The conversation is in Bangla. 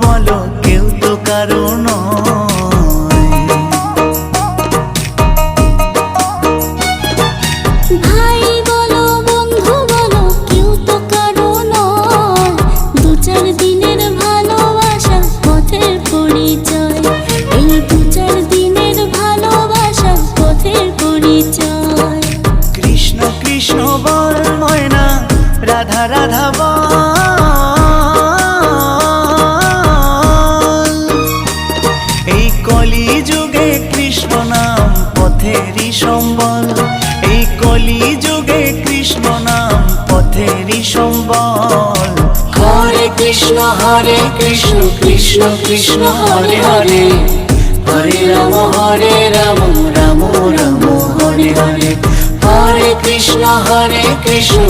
বলো কেউ তো কারো নয়। ভাই বলো বন্ধু বলো কেউ তো কারো নয়, দু চার দিনের ভালোবাসা পথের পরিচয়, এই দু চার দিনের ভালোবাসা পথের পরিচয়। কৃষ্ণ কৃষ্ণ বল ময়না, রাধা রাধা বল, এই কলি যুগে কৃষ্ণ নাম পথেরই সম্বল, এই কলি যুগে কৃষ্ণ নাম পথেরই সম্বল। হরে কৃষ্ণ কৃষ্ণ কৃষ্ণ হরে হরে, হরে রাম রাম রাম রাম হরে হরে। হরে কৃষ্ণ কৃষ্ণ